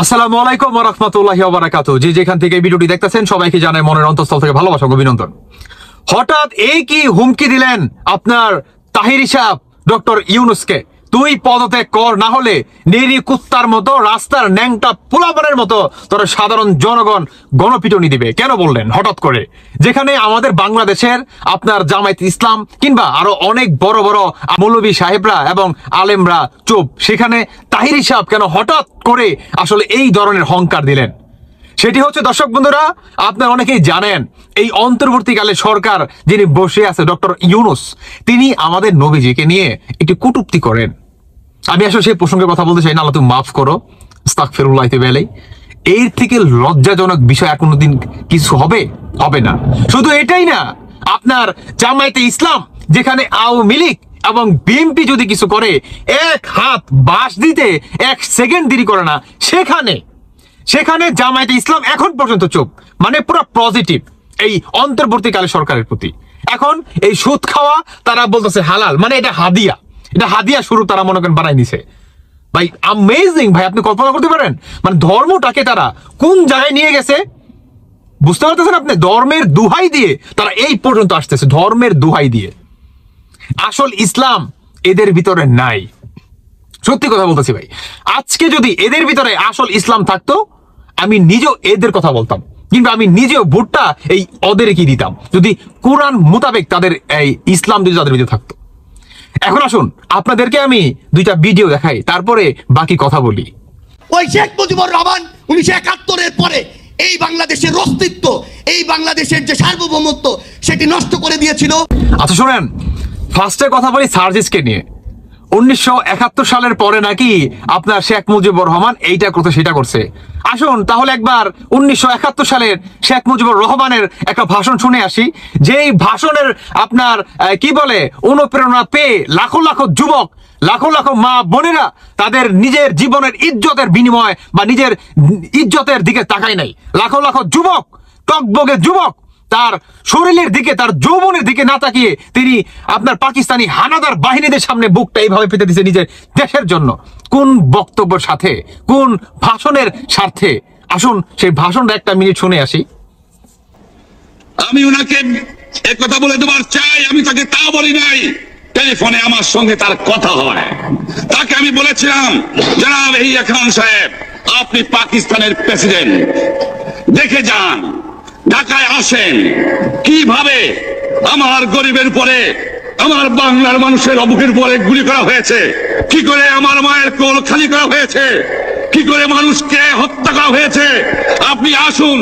আসসালামু আলাইকুম ওয়া রাহমাতুল্লাহি ওয়া বারাকাতুহু। যে যেখান থেকে ভিডিওটি দেখতেছেন সবাইকে জানাই মনের অন্তঃস্থল থেকে ভালোবাসা ও অভিনন্দন। হঠাৎ এই কি হুমকি দিলেন আপনার তাহিরি সাহেব ডক্টর ইউনূসকে, তুই পদত্যাগ কর, না হলে নেরি কুত্তার মতো রাস্তার ন্যাংটা পোলাপানের মতো তোর সাধারণ জনগণ গণপিটুনি দিবে। কেন বললেন হঠাৎ করে, যেখানে আমাদের বাংলাদেশের আপনার জামায়াত ইসলাম কিংবা আরো অনেক বড় বড় মৌলভী সাহেবরা এবং আলেমরা চুপ, সেখানে তাহিরি সাহেব কেন হঠাৎ করে আসলে এই ধরনের হংকার দিলেন? সেটি হচ্ছে দর্শক বন্ধুরা, আপনারা অনেকেই জানেন এই অন্তর্বর্তীকালে সরকার যিনি বসে আছে ডক্টর ইউনূস, তিনি আমাদের নবীজিকে নিয়ে একটি কটূক্তি করেন। আমি আসলে সেই প্রসঙ্গে কথা বলতে চাই না, আল্লাহ তুমি মাফ করো, আস্তাগফিরুল্লাহ বেলাই। এর থেকে লজ্জাজনক বিষয় আর কোনোদিন কিছু হবে না। শুধু এটাই না, আপনার জামায়াতে ইসলাম যেখানে আওয়ামী লীগ এবং বিএনপি যদি কিছু করে এক হাত বাস দিতে 1 সেকেন্ড দেরি করে না, সেখানে জামায়াতে ইসলাম এখন পর্যন্ত চুপ। মানে পুরো পজিটিভ এই অন্তর্বর্তীকালে সরকারের প্রতি। এখন এই সুদ খাওয়া তারা বলতেছে হালাল, মানে এটা হাদিয়া শুরু তারা মনে করেন বানাই নিছে। ভাই অ্যামেজিং ভাই, আপনি কল্পনা করতে পারেন মানে ধর্মটাকে তারা কোন জায়গায় নিয়ে গেছে? বুঝতে পারতেছেন আপনি? ধর্মের দুহাই দিয়ে তারা এই পর্যন্ত আসতেছে, ধর্মের দুহাই দিয়ে। আসল ইসলাম এদের ভিতরে নাই, সত্যি কথা বলতেছি ভাই। আজকে যদি এদের ভিতরে আসল ইসলাম থাকতো, আমি নিজেও এদের কথা বলতাম, কিন্তু আমি নিজেও ভোটটা এই ওদের কি দিতাম যদি কোরআন মোতাবেক তাদের এই ইসলাম যদি তাদের ভিতরে থাকতো। এখন আসুন আপনাদেরকে আমি 2টা ভিডিও দেখাই, তারপরে বাকি কথা বলি। ওই শেখ মুজিবুর রহমান 1971-এর পরে এই বাংলাদেশের অস্তিত্ব, এই বাংলাদেশের যে সার্বভৌমত্ব, সেটি নষ্ট করে দিয়েছিল। আচ্ছা শুনেন, ফার্স্টে কথা বলি সার্জিসকে নিয়ে। 1971 সালের পরে নাকি আপনার শেখ মুজিবুর রহমান এইটা করতে সেটা করছে। আসুন তাহলে একবার 1971 সালের শেখ মুজিবুর রহমানের একটা ভাষণ শুনে আসি। যেই ভাষণের আপনার কি বলে অনুপ্রেরণা পেয়ে লাখো লাখো যুবক, লাখো লাখো মা বোনেরা তাদের নিজের জীবনের ইজ্জতের বিনিময় বা নিজের ইজ্জতের দিকে তাকায় নাই। লাখো লাখো যুবক, টকবগে যুবক, তার শরীরের দিকে, তার যৌবনের দিকে না তাকিয়ে তিনি আপনার পাকিস্তানি হানাদার বাহিনীদের সামনে বুকটা এইভাবে পেতে দিয়েছে নিজের দেশের জন্য। কোন বক্তব্যের সাথে, কোন ভাষণের স্বার্থে? আসুন সেই ভাষণটা 1 মিনিট শুনে আসি। আমি ওনাকে এক কথা বলে দেবার চাই, আমি তাকে তা বলি নাই। টেলিফোনে আমার সঙ্গে তার কথা হয়, তাকে আমি বলেছিলাম, জনাব ইয়াহিয়া খান সাহেব, আপনি পাকিস্তানের প্রেসিডেন্ট, দেখে যান, ঢাকায় আসেন, কিভাবে আমার গরিবের উপরে, আমার বাংলার মানুষের অবুকের উপরে গুলি করা হয়েছে, কি করে আমার মায়ের কোল খালি করা হয়েছে, কি করে মানুষকে হত্যা করা হয়েছে। আপনি আসুন,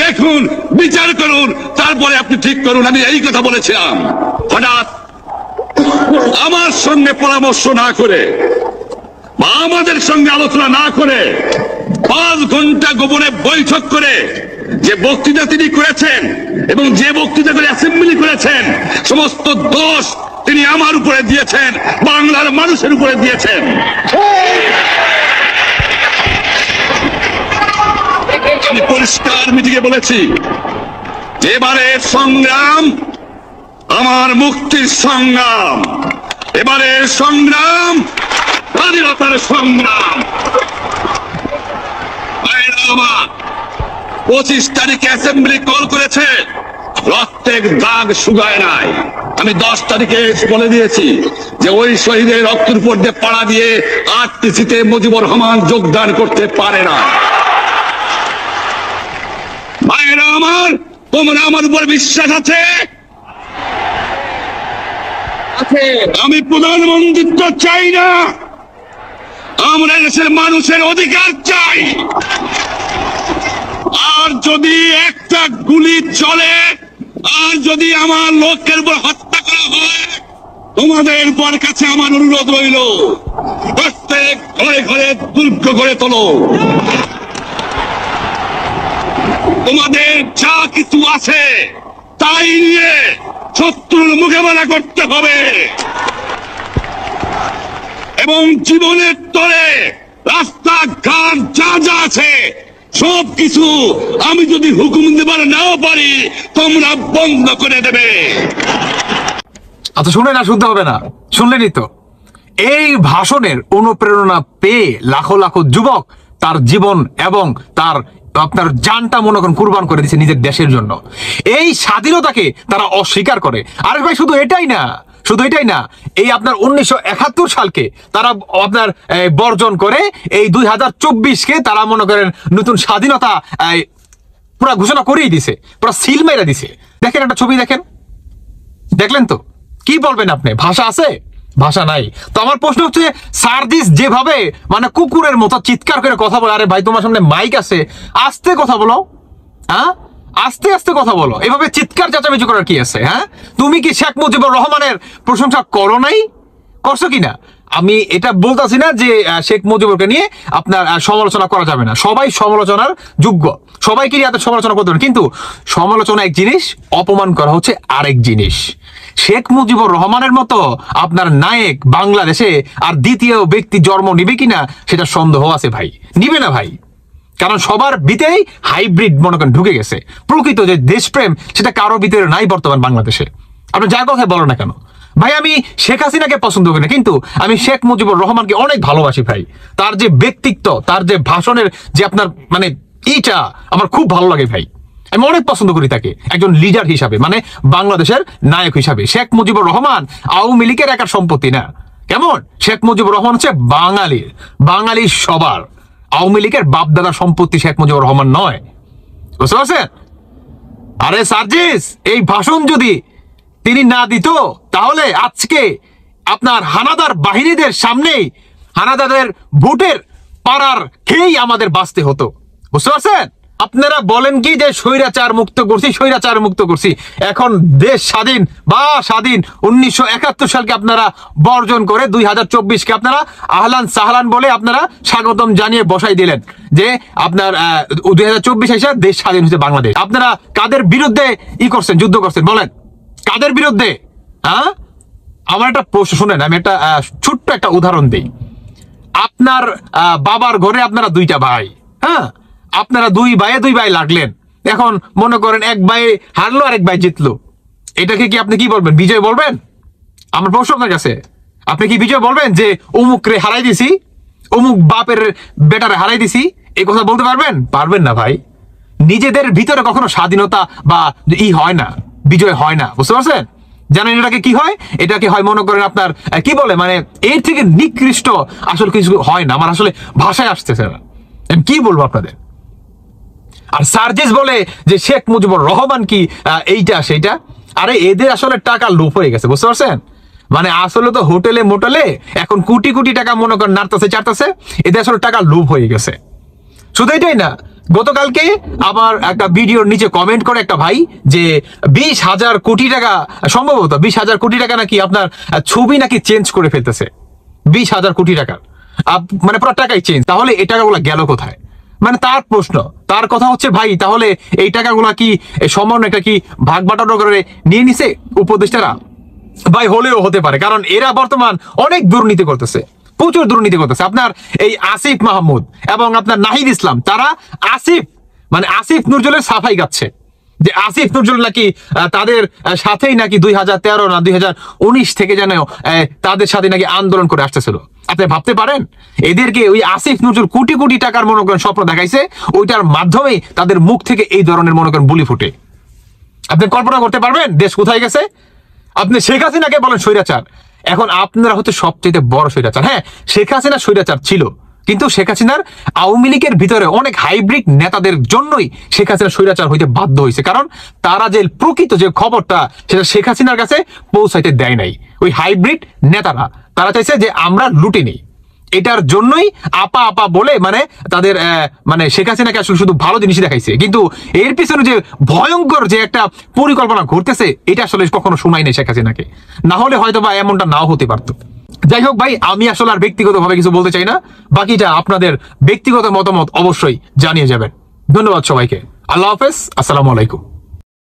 দেখুন, বিচার করুন, তারপরে আপনি ঠিক করুন। আমি এই কথা বলেছিলাম। হঠাৎ আমার সঙ্গে পরামর্শ না করে বা আমাদের সঙ্গে আলোচনা না করে 5 ঘন্টা গোপনে বৈঠক করে যে বক্তৃতা তিনি করেছেন এবং যে বক্তৃতা করে অ্যাসেম্বলি করেছেন, সমস্ত দোষ তিনি আমার উপরে দিয়েছেন, বাংলার মানুষের উপরে দিয়েছেন। আমি পরিষ্কার মিটিংয়ে বলেছি, এবারের সংগ্রাম আমার মুক্তির সংগ্রাম, এবারের সংগ্রাম স্বাধীনতার সংগ্রাম। 25 তারিখে অ্যাসেম্বলি কল করেছে, রক্তের দাগ শুকায় নাই। আমি 10 তারিখে বলে দিয়েছি যে ওই শহীদের রক্তের উপর দিয়ে পাড়া দিয়ে আরটিসিতে মুজিবুর রহমান যোগদান করতে পারে না। ভাইরা আমার, তোমরা আমার উপর বিশ্বাস আছে? আমি প্রধানমন্ত্রিত্ব চাই না, আমরা দেশের মানুষের অধিকার চাই। আর যদি একটা গুলি চলে, আর যদি আমার লোকের উপর হত্যা করা হয়, তোমাদের উপর কাছে আমার অনুরোধ রইল, প্রত্যেক ঘরে ঘরে দুর্গ গড়ে তোলো। তোমাদের যা কিছু আছে তাই নিয়ে শত্রুর মোকাবেলা করতে হবে এবং জীবনের তরে রাস্তাঘাট যা যা আছে সবকিছু আমি যদি হুকুম দেবার নাও পারি, তোমরা বন্ধ করে দেবে। আচ্ছা শুনে না, শুনতে হবে না, শুনলেনই তো। এই ভাষণের অনুপ্রেরণা পেয়ে লাখো লাখো যুবক তার জীবন এবং তার আপনার জানটা মনে করেন কুরবান করে দিচ্ছে নিজের দেশের জন্য। এই স্বাধীনতাকে তারা অস্বীকার করে। আরে ভাই শুধু এটাই না, শুধু এটাই না, এই আপনার 1971 সালকে তারা আপনার বর্জন করে এই 2024কে তারা মনে করেন নতুন স্বাধীনতা পুরা ঘোষণা করেই দিছে, পুরা সিল মেরে দিছে। দেখেন একটা ছবি দেখেন, দেখলেন তো? কি বলবেন আপনি? ভাষা আছে? ভাষা নাই। তো আমার প্রশ্ন হচ্ছে, সার্জিস যেভাবে মানে কুকুরের মতো চিৎকার করে কথা বলে, আরে ভাই তোমার সামনে মাইক আছে, আস্তে কথা বলো, হ্যাঁ আস্তে আস্তে কথা বলো, এভাবে চিৎকার চেঁচামেচি করার কি আছে? হ্যাঁ, তুমি কি শেখ মুজিবুর রহমানের প্রশংসা করো নাই? করছো কিনা? আমি এটা বলতেছি না যে শেখ মুজিবুরকে নিয়ে আপনার সমালোচনা করা যাবে না, সবাই সমালোচনার যোগ্য, সবাইকে নিয়ে এত সমালোচনা করতে হবে, কিন্তু সমালোচনা এক জিনিস, অপমান করা হচ্ছে আরেক জিনিস। শেখ মুজিবুর রহমানের মতো আপনার নায়ক বাংলাদেশে আর দ্বিতীয় ব্যক্তি জন্ম নিবে কিনা সেটা সন্দেহ আছে ভাই, নিবে না ভাই। কারণ সবার ভিতরেই হাইব্রিড মনে করেন ঢুকে গেছে, প্রকৃত যে দেশপ্রেম সেটা কারো ভিতরে নাই বর্তমান বাংলাদেশে। আপনি যা কথা বলো না কেন ভাই, আমি শেখ হাসিনাকে পছন্দ করি না, কিন্তু আমি শেখ মুজিবুর রহমানকে অনেক ভালোবাসি ভাই। তার যে ব্যক্তিত্ব, তার যে ভাষণের যে আপনার মানে এইটা আমার খুব ভালো লাগে ভাই, আমি অনেক পছন্দ করি তাকে একজন লিডার হিসাবে, মানে বাংলাদেশের নায়ক হিসাবে। শেখ মুজিবুর রহমান আওয়ামী লীগের একার সম্পত্তি না, কেমন? শেখ মুজিবুর রহমান হচ্ছে বাঙালির সবার, আওয়ামী লীগের বাপদাদার সম্পত্তি শেখ মুজিবুর রহমান নয়, বুঝতে পারছেন? আরে সার্জিস, এই ভাষণ যদি তিনি না দিত তাহলে আজকে আপনার হানাদার বাহিনীদের সামনেই হানাদারদের ভোটের পাড়ার খেয়েই আমাদের বাঁচতে হতো, বুঝতে পারছেন? আপনারা বলেন কি যে স্বৈরাচার মুক্ত করছি, এখন দেশ স্বাধীন 1971 সালকে আপনারা বর্জন করে 2024কে আপনারা আহলান সাহলান বলে আপনারা স্বাগতম জানিয়ে বসাই দিলেন যে আপনার 2024 এসে দেশ স্বাধীন হচ্ছে বাংলাদেশ। আপনারা কাদের বিরুদ্ধে করছেন, যুদ্ধ করছেন বলেন? কাদের বিরুদ্ধে? হ্যাঁ, আমার একটা প্রশ্ন শুনেন, আমি একটা ছোট্ট একটা উদাহরণ দিই। আপনার বাবার ঘরে আপনারা দুইটা ভাই, হ্যাঁ, আপনারা দুই ভাই লাগলেন, এখন মনে করেন এক ভাই হারলো আর এক ভাই জিতলো, এটাকে কি আপনি কি বলবেন? বিজয় বলবেন? আমার প্রশ্ন আপনার কাছে, আপনি কি বিজয় বলবেন যে অমুক রে হারাই দিছি, অমুক বাপের বেটারে হারাই দিছি? এই কথা বলতে পারবেন? পারবেন না ভাই। নিজেদের ভিতরে কখনো স্বাধীনতা বা হয় না, বিজয় হয় না, বুঝতে পারছেন? জানেন এটাকে কি হয়? এটাকে হয় মনে করেন আপনার কি বলে, মানে এর থেকে নিকৃষ্ট আসলে কিছু হয় না। আমার আসলে ভাষায় আসতেছে না, আমি কি বলবো আপনাদের। আর সার্জিস বলে যে শেখ মুজিবুর রহমান কি এইটা সেইটা, আরে এদের আসলে টাকা লোপ হয়ে গেছে, বুঝতে পারছেন? মানে আসলে তো হোটেলে মোটেলে এখন কোটি কোটি টাকা মনে করেন নাড়তেছে চাড়তেছে, এদের আসলে টাকা লোপ হয়ে গেছে। শুধু এটাই না, গতকালকে আবার একটা ভিডিওর নিচে কমেন্ট করে একটা ভাই যে 20,000 কোটি টাকা, সম্ভবত 20,000 কোটি টাকা নাকি আপনার ছবি নাকি চেঞ্জ করে ফেলতেছে, 20,000 কোটি টাকা, মানে পুরো টাকাই চেঞ্জ। তাহলে এই টাকাগুলো গেল কোথায়? মানে তার প্রশ্ন, তার কথা হচ্ছে ভাই তাহলে এই টাকাগুলা কি সমান একটা কি ভাগ বাটানো করে নিয়ে নিছে উপদেষ্টারা? ভাই হলেও হতে পারে, কারণ এরা বর্তমান অনেক দুর্নীতি করতেছে, প্রচুর দুর্নীতি করতেছে। আপনার এই আসিফ মাহমুদ এবং আপনার নাহিদ ইসলাম, তারা আসিফ নজরুলের সাফাই গাচ্ছে যে আসিফ নজরুল নাকি তাদের সাথেই নাকি 2013 না 2019 থেকে যেন তাদের সাথে নাকি আন্দোলন করে আসতেছিল। আপনি ভাবতে পারেন এদেরকে ওই আসিফ নজরুল কোটি কোটি টাকার মনে করেন স্বপ্ন দেখাইছে, ওইটার মাধ্যমে তাদের মুখ থেকে এই ধরনের মনে করেন বুলি ফুটে। আপনি কল্পনা করতে পারবেন দেশ কোথায় গেছে? আপনি শেখ হাসিনাকে বলেন স্বৈরাচার, এখন আপনারা হচ্ছে সবচেয়ে বড় স্বৈরাচার। হ্যাঁ, শেখ হাসিনা স্বৈরাচার ছিল, কিন্তু শেখ হাসিনার আওয়ামী লীগের ভিতরে অনেক হাইব্রিড নেতাদের জন্যই শেখ হাসিনা স্বৈরাচার হইতে বাধ্য হয়েছে, কারণ তারা যে প্রকৃত যে খবরটা সেটা শেখ হাসিনার কাছে পৌঁছাইতে দেয় নাই। ওই হাইব্রিড নেতারা তারা চাইছে যে আমরা লুটে নিই, এটার জন্যই আপা বলে মানে তাদের মানে শেখ হাসিনাকে আসলে শুধু ভালো জিনিসই দেখাইছে, কিন্তু এর পিছনে যে ভয়ঙ্কর যে একটা পরিকল্পনা ঘটতেছে এটা আসলে কখনো শোনাই নাই শেখ হাসিনাকে, না হলে হয়তো বা এমনটা নাও হতে পারতো। যাই হোক ভাই, আমি আসলে আর ব্যক্তিগতভাবে কিছু বলতে চাই না, বাকিটা আপনাদের ব্যক্তিগত মতামত অবশ্যই জানিয়ে যাবেন। ধন্যবাদ সবাইকে, আল্লাহ হাফেজ, আসসালামু আলাইকুম।